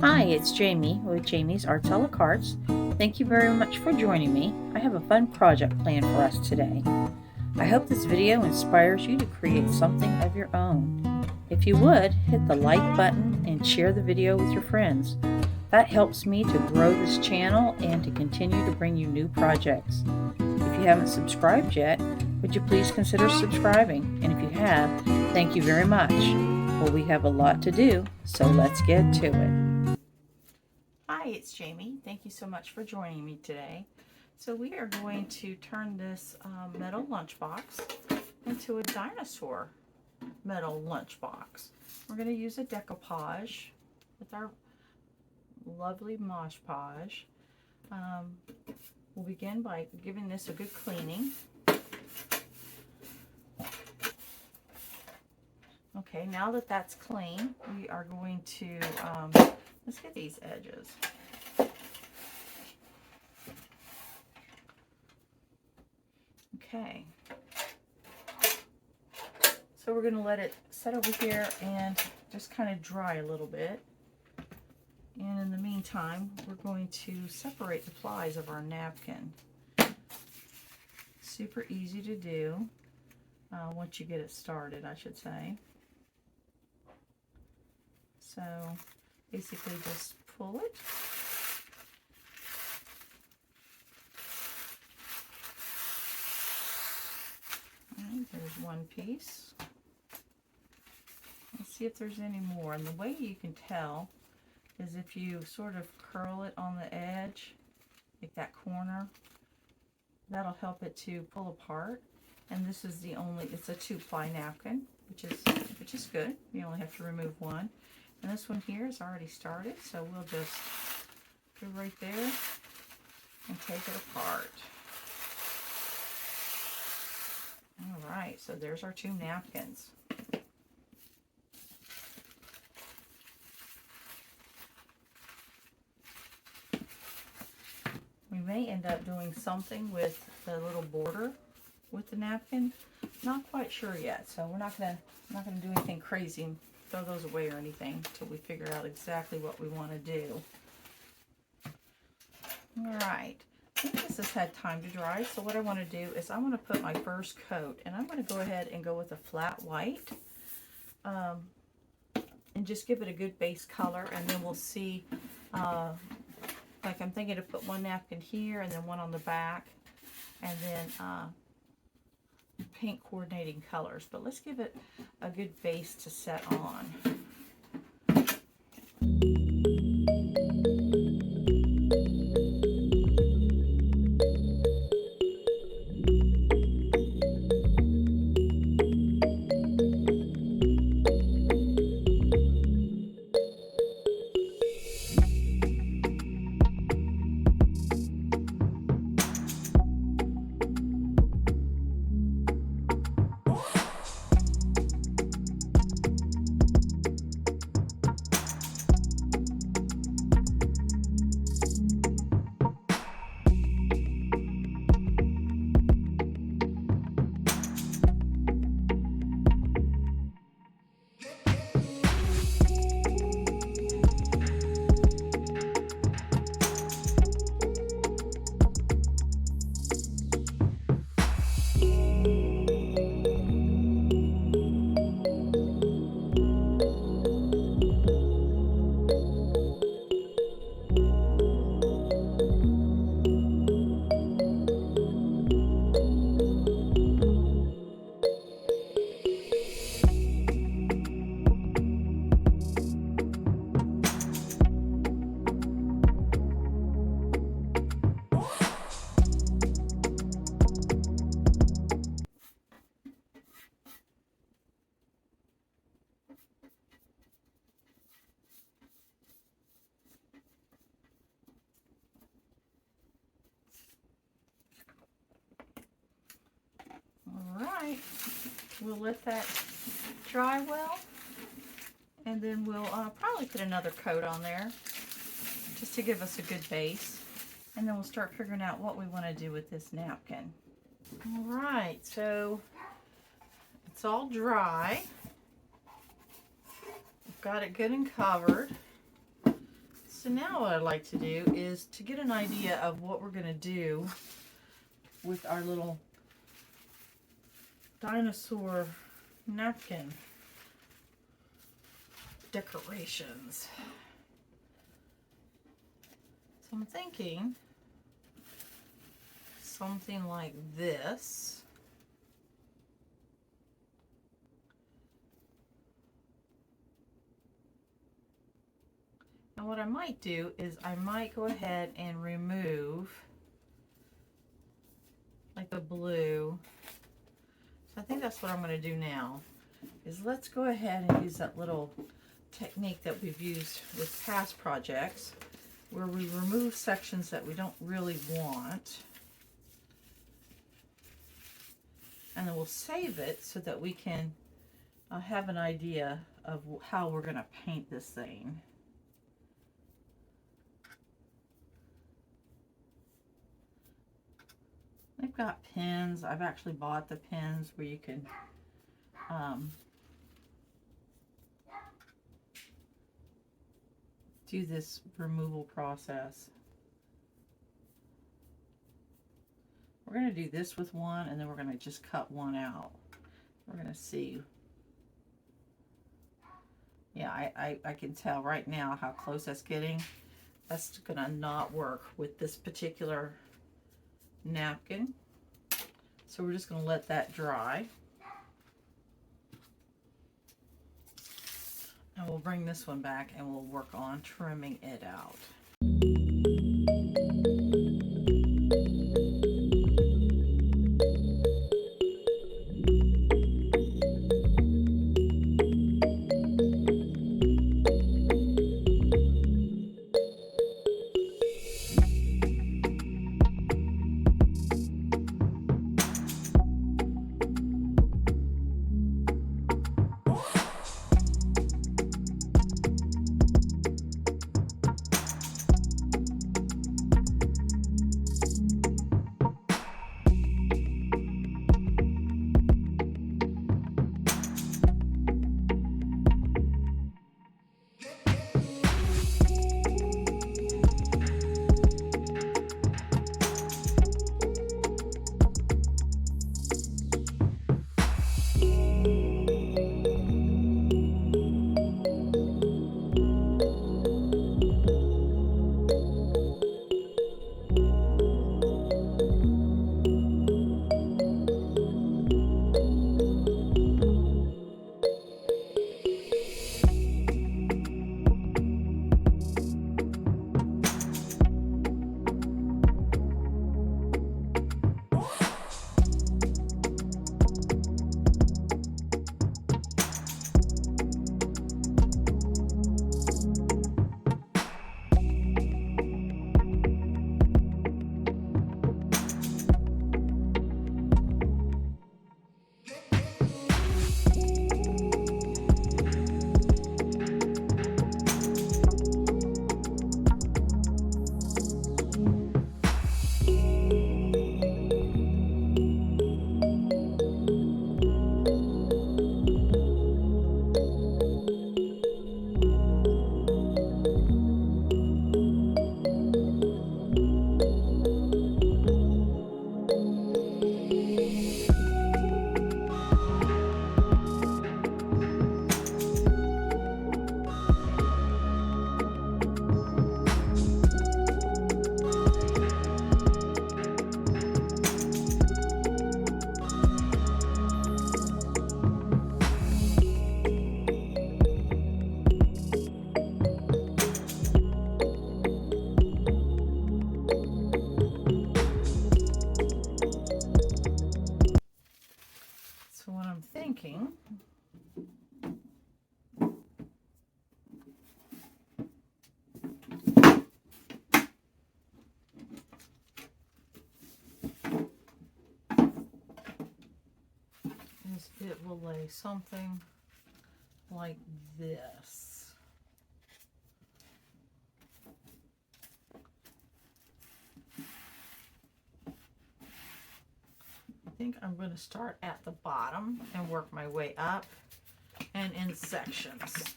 Hi, it's Jamie with Jamie's Arts a la Cartes. Thank you very much for joining me. I have a fun project planned for us today. I hope this video inspires you to create something of your own. If you would, hit the like button and share the video with your friends. That helps me to grow this channel and to continue to bring you new projects. If you haven't subscribed yet, would you please consider subscribing? And if you have, thank you very much. Well, we have a lot to do, so let's get to it. Hi, it's Jamie. Thank you so much for joining me today. So we are going to turn this metal lunchbox into a dinosaur metal lunchbox. We're going to use a decoupage with our lovely Mod Podge. We'll begin by giving this a good cleaning. Okay, now that that's clean, we are going to, let's get these edges. Okay. So we're going to let it set over here and just kind of dry a little bit. And in the meantime, we're going to separate the plies of our napkin. Super easy to do once you get it started, I should say. So basically just pull it. And there's one piece. Let's see if there's any more. And the way you can tell is if you sort of curl it on the edge, like that corner, that'll help it to pull apart. And this is the only, it's a 2-ply napkin, which is good. You only have to remove one. And this one here is already started, so we'll just go right there and take it apart. All right, so there's our 2 napkins. We may end up doing something with the little border with the napkin. Not quite sure yet, so we're not gonna do anything crazy and throw those away or anything until we figure out exactly what we want to do. All right, I think this has had time to dry, so what I want to do is I want to put my first coat, and I'm going to go ahead and go with a flat white and just give it a good base color, and then we'll see, like I'm thinking to put one napkin here and then one on the back, and then paint coordinating colors, but let's give it a good base to set on. Alright, we'll let that dry well, and then we'll probably put another coat on there just to give us a good base, and then we'll start figuring out what we want to do with this napkin. Alright, so it's all dry. Got it good and covered. So now what I'd like to do is to get an idea of what we're going to do with our little dinosaur napkin decorations. So I'm thinking something like this. Now what I might do is I might go ahead and remove like the blue. So I think that's what I'm going to do now, is let's go ahead and use that little technique that we've used with past projects where we remove sections that we don't really want, and then we'll save it so that we can have an idea of how we're going to paint this thing. They've got pins. I've actually bought the pins where you can do this removal process. We're going to do this with one, and then we're going to just cut one out. We're going to see. Yeah, I can tell right now how close that's getting. That's going to not work with this particular napkin. So we're just going to let that dry. And we'll bring this one back and we'll work on trimming it out. It will lay something like this. I think I'm going to start at the bottom and work my way up and in sections.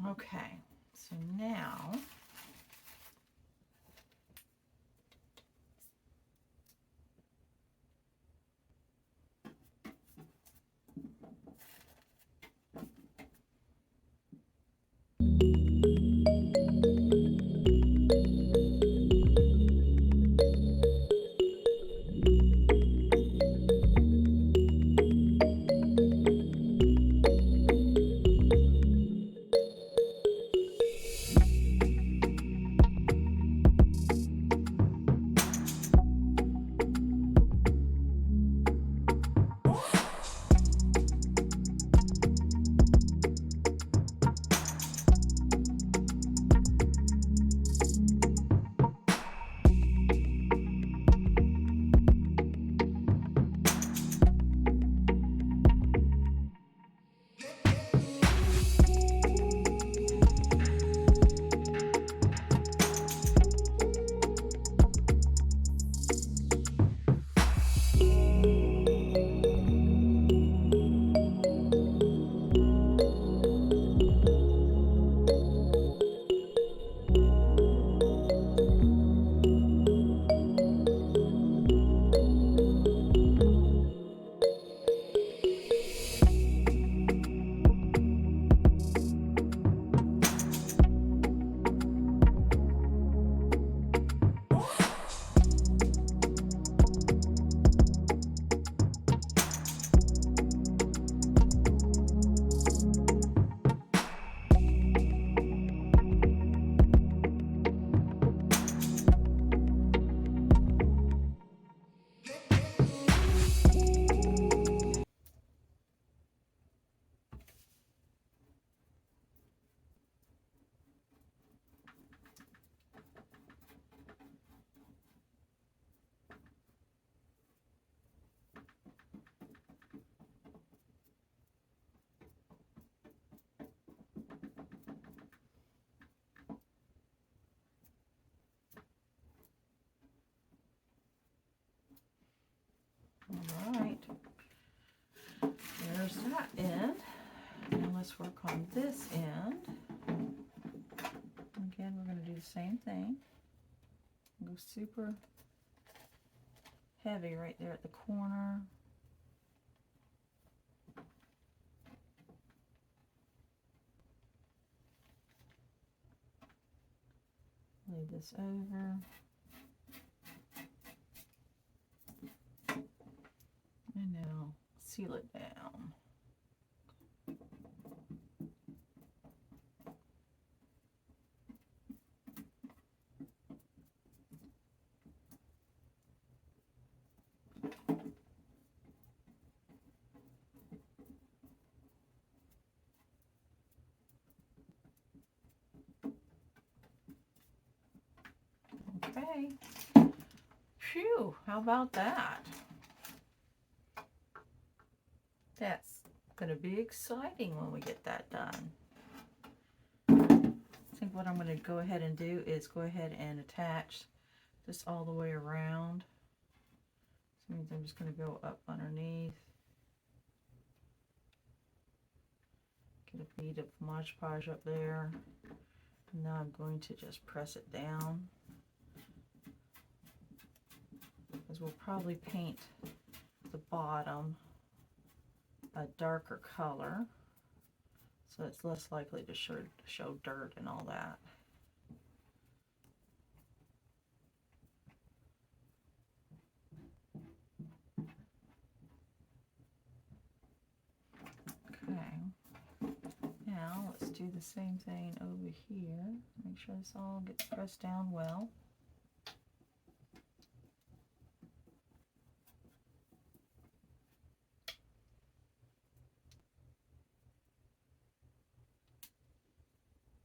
Okay, so now all right, there's that end. Now let's work on this end. Again, we're going to do the same thing. Go super heavy right there at the corner. Lay this over. And now seal it down. Okay. Phew, how about that? That's going to be exciting when we get that done. I think what I'm going to go ahead and do is go ahead and attach this all the way around. So that means I'm just going to go up underneath. Get a bead of Mod Podge up there. And now I'm going to just press it down, because we'll probably paint the bottom a darker color, so it's less likely to show dirt and all that. Okay, now let's do the same thing over here. Make sure this all gets pressed down well.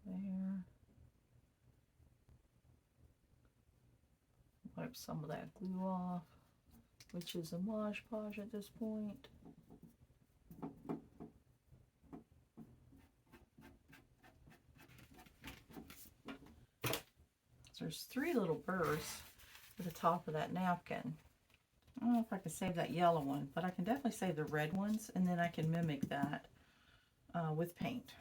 There. Wipe some of that glue off, which is a Mod Podge at this point. There's 3 little burrs at the top of that napkin. I don't know if I can save that yellow one, but I can definitely save the red ones, and then I can mimic that with paint.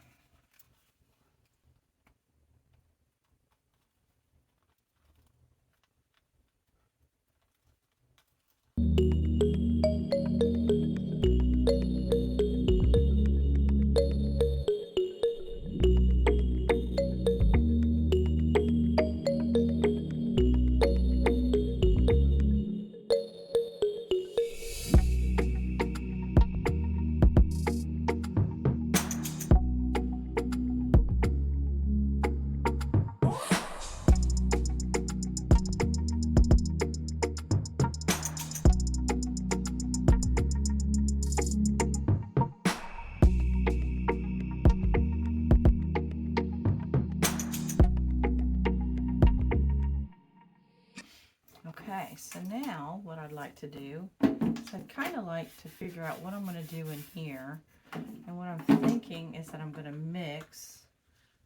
to do. So I'd kind of like to figure out what I'm going to do in here. And what I'm thinking is that I'm going to mix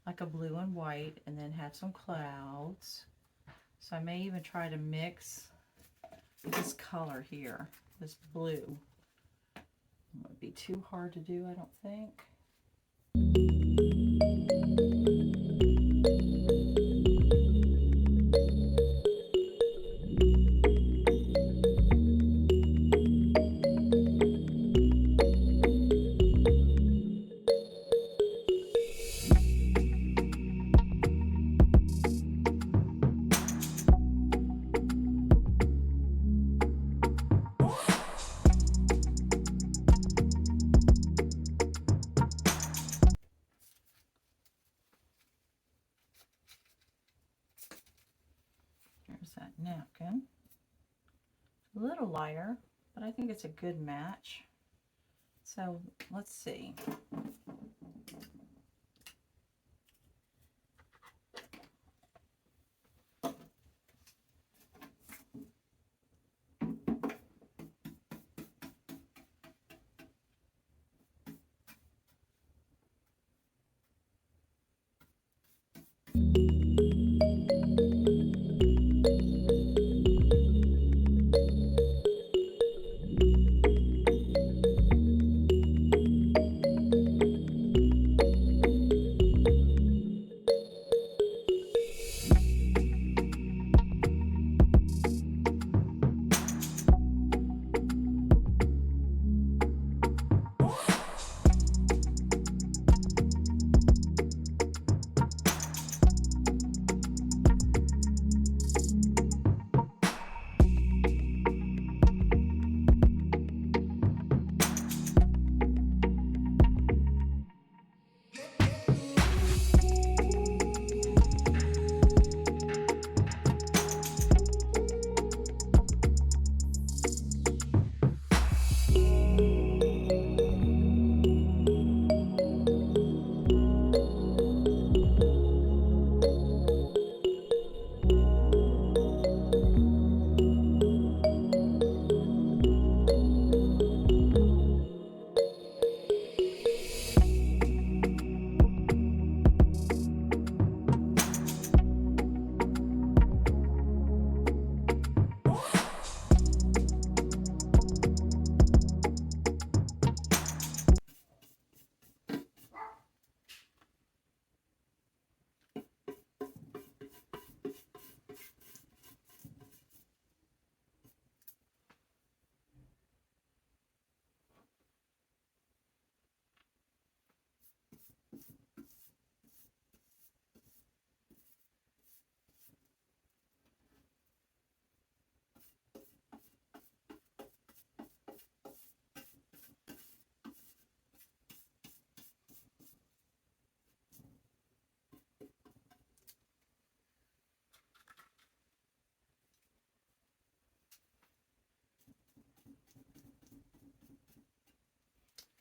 like a blue and white and then have some clouds. So I may even try to mix this color here, this blue. It won't be too hard to do, I don't think. There's that napkin. A little lighter, but I think it's a good match. So let's see.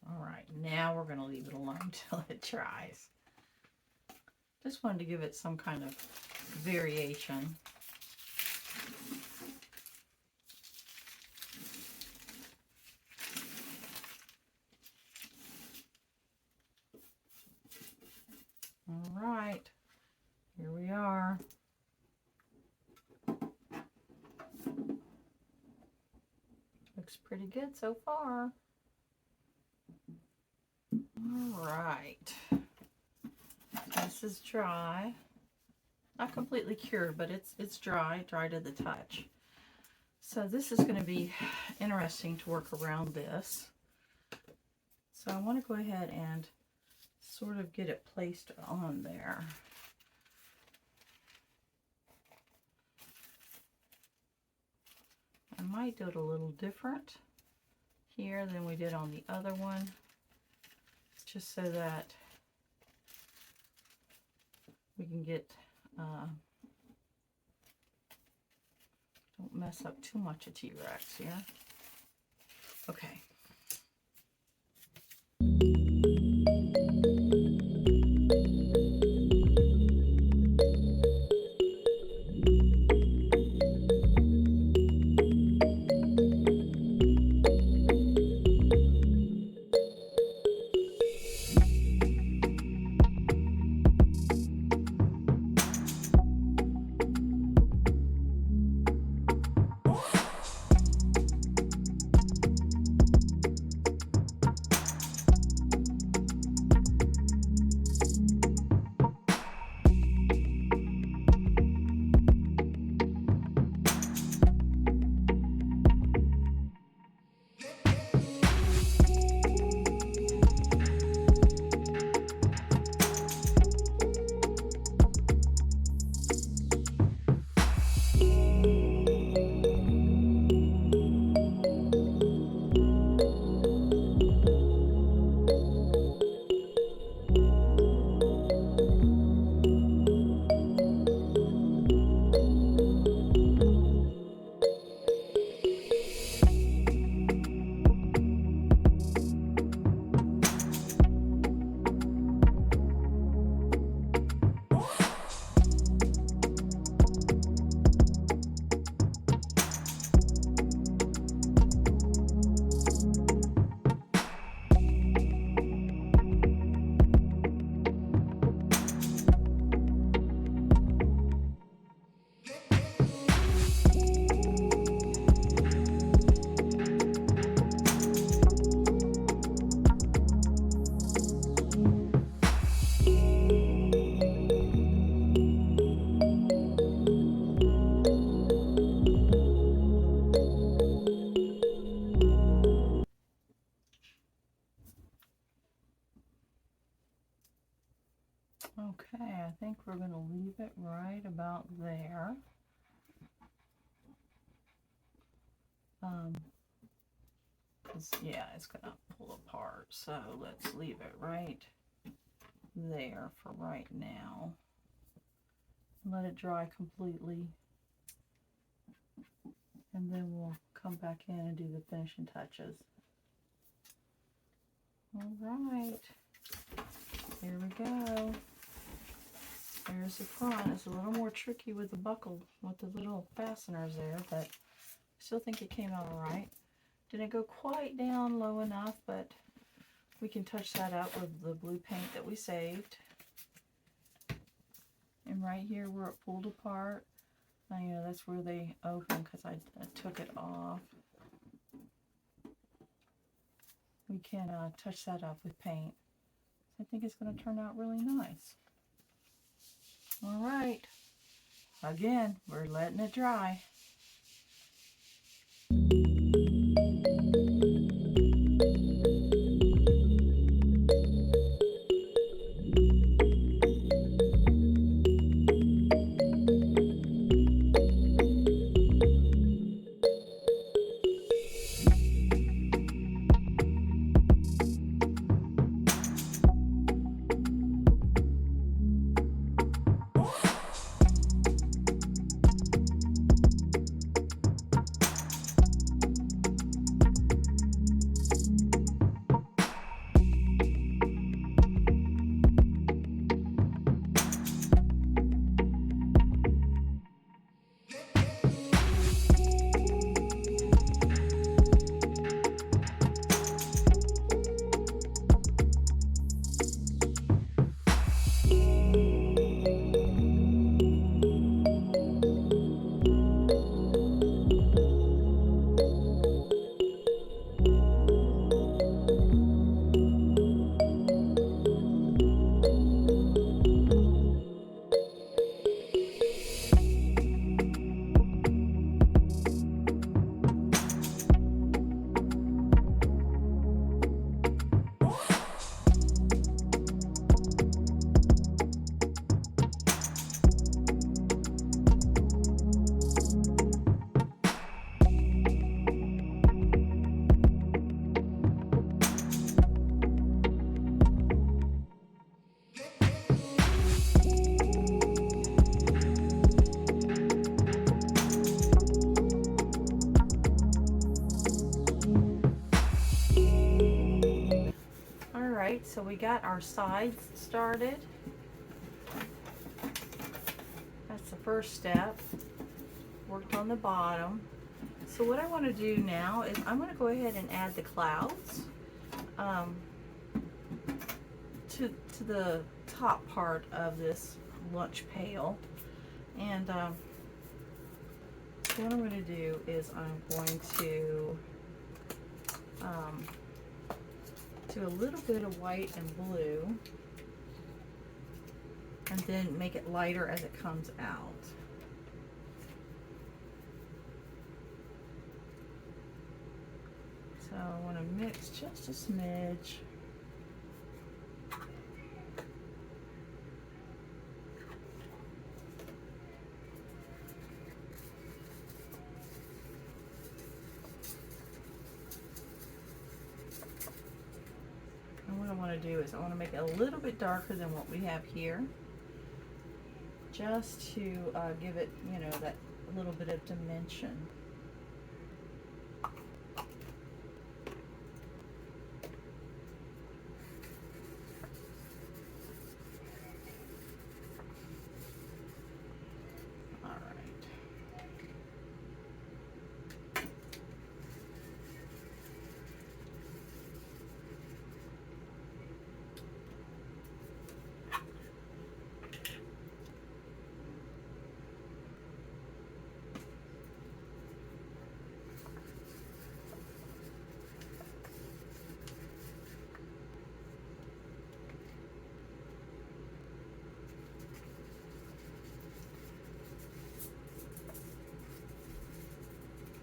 All right, now we're going to leave it alone till it dries. Just wanted to give it some kind of variation. All right, here we are. Looks pretty good so far. All right, this is dry. Not completely cured, but it's dry to the touch. So this is going to be interesting to work around this. So I want to go ahead and sort of get it placed on there. I might do it a little different here than we did on the other one, just so that we can get, don't mess up too much of T-Rex here. Okay. Okay, I think we're going to leave it right about there. Yeah, it's going to pull apart, so let's leave it right there for right now. Let it dry completely, and then we'll come back in and do the finishing touches. All right, here we go. There's the front. It's a little more tricky with the buckle, with the little fasteners there, but I still think it came out all right. Didn't go quite down low enough, but we can touch that up with the blue paint that we saved. And right here where it pulled apart, you know, that's where they open because I took it off. We can touch that up with paint. I think it's going to turn out really nice. All right. Again, we're letting it dry. So we got our sides started. That's the first step. Worked on the bottom. So what I want to do now is I'm going to go ahead and add the clouds to the top part of this lunch pail. And what I'm going to do is I'm going to do a little bit of white and blue, and then make it lighter as it comes out. So I want to mix just a smidge. What I want to do is I want to make it a little bit darker than what we have here, just to give it, you know, that little bit of dimension.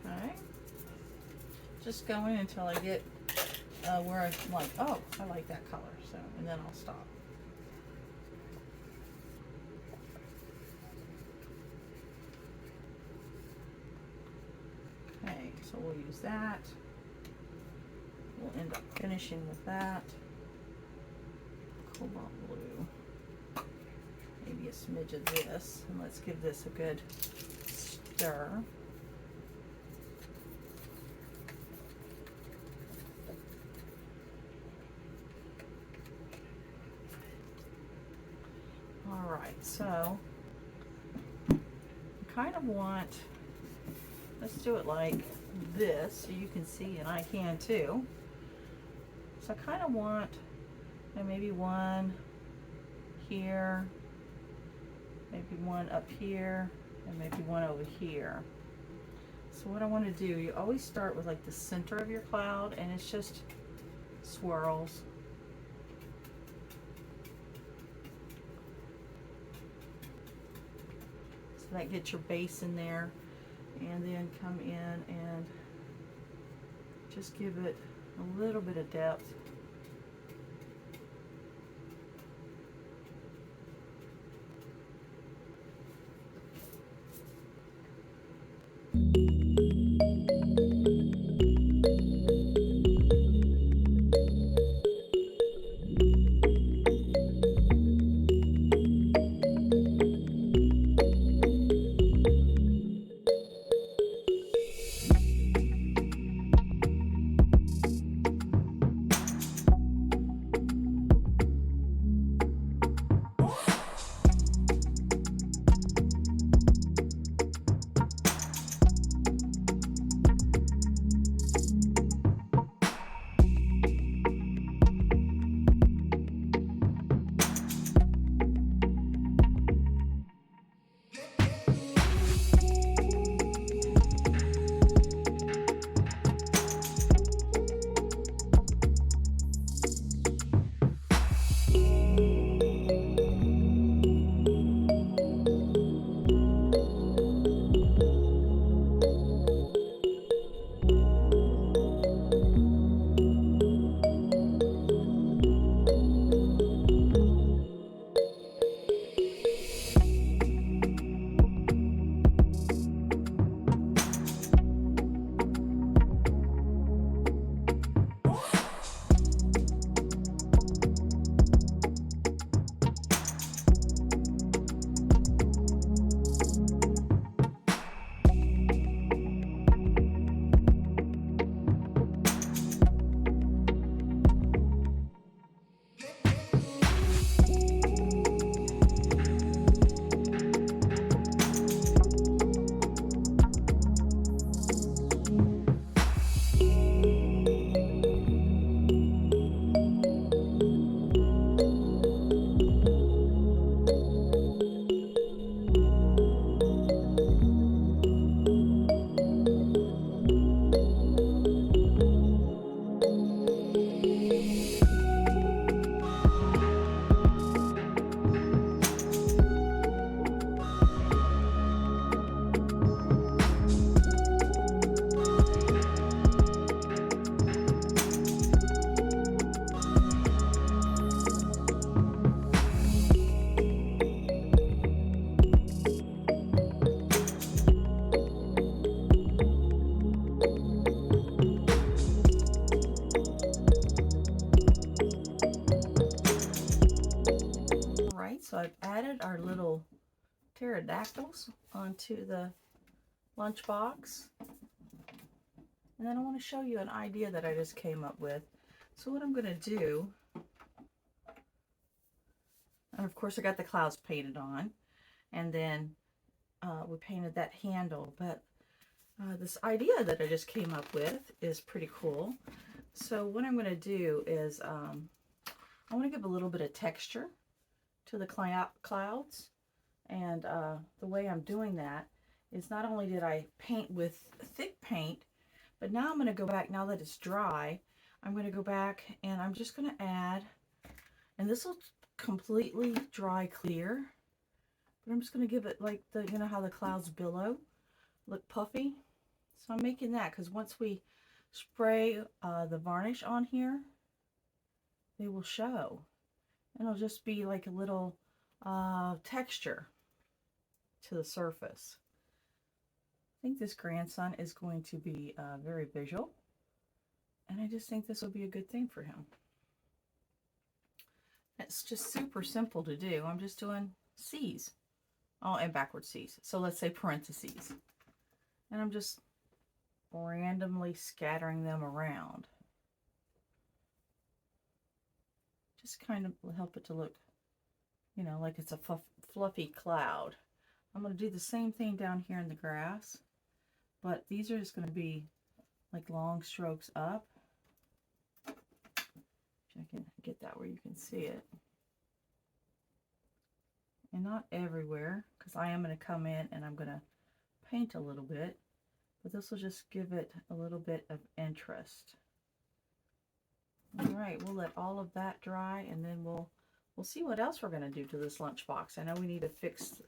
All right. Just going until I get where I'm like, oh, I like that color, so, and then I'll stop. So we'll use that. We'll end up finishing with that. Cobalt blue. Maybe a smidge of this. And let's give this a good stir. Alright, so I kind of want, let's do it like this so you can see and I can too. So I kind of want maybe one here, maybe one up here, and maybe one over here. So what I want to do, you always start with like the center of your cloud and it's just swirls. So that gets your base in there, and then come in and just give it a little bit of depth. So I've added our little pterodactyls onto the lunchbox. And then I want to show you an idea that I just came up with. So what I'm going to do, and of course I got the clouds painted on, and then we painted that handle, but this idea that I just came up with is pretty cool. So what I'm going to do is I want to give a little bit of texture to the clouds, and the way I'm doing that is not only did I paint with thick paint, but now I'm going to go back, now that it's dry, I'm going to go back and I'm just going to add, and this will completely dry clear, but I'm just going to give it like the, you know how the clouds billow, look puffy. So I'm making that because once we spray the varnish on here, they will show. And it'll just be like a little texture to the surface. think this grandson is going to be very visual, and I just think this will be a good thing for him. It's just super simple to do. I'm just doing C's. Oh, and backward C's. So let's say parentheses. And I'm just randomly scattering them around. Just kind of help it to look, you know, like it's a fluffy cloud. I'm going to do the same thing down here in the grass, but these are just going to be like long strokes up. If I can get that where you can see it. And not everywhere, because I am going to come in and I'm going to paint a little bit, but this will just give it a little bit of interest. All right, we'll let all of that dry, and then we'll see what else we're going to do to this lunchbox. I know we need to fix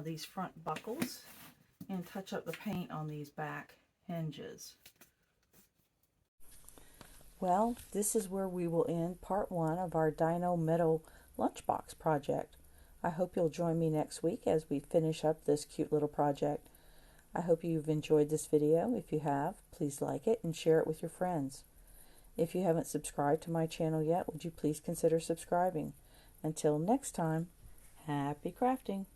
these front buckles and touch up the paint on these back hinges. Well, this is where we will end part 1 of our Dino Metal Lunchbox project. I hope you'll join me next week as we finish up this cute little project. I hope you've enjoyed this video. If you have, please like it and share it with your friends. If you haven't subscribed to my channel yet, would you please consider subscribing? Until next time, happy crafting!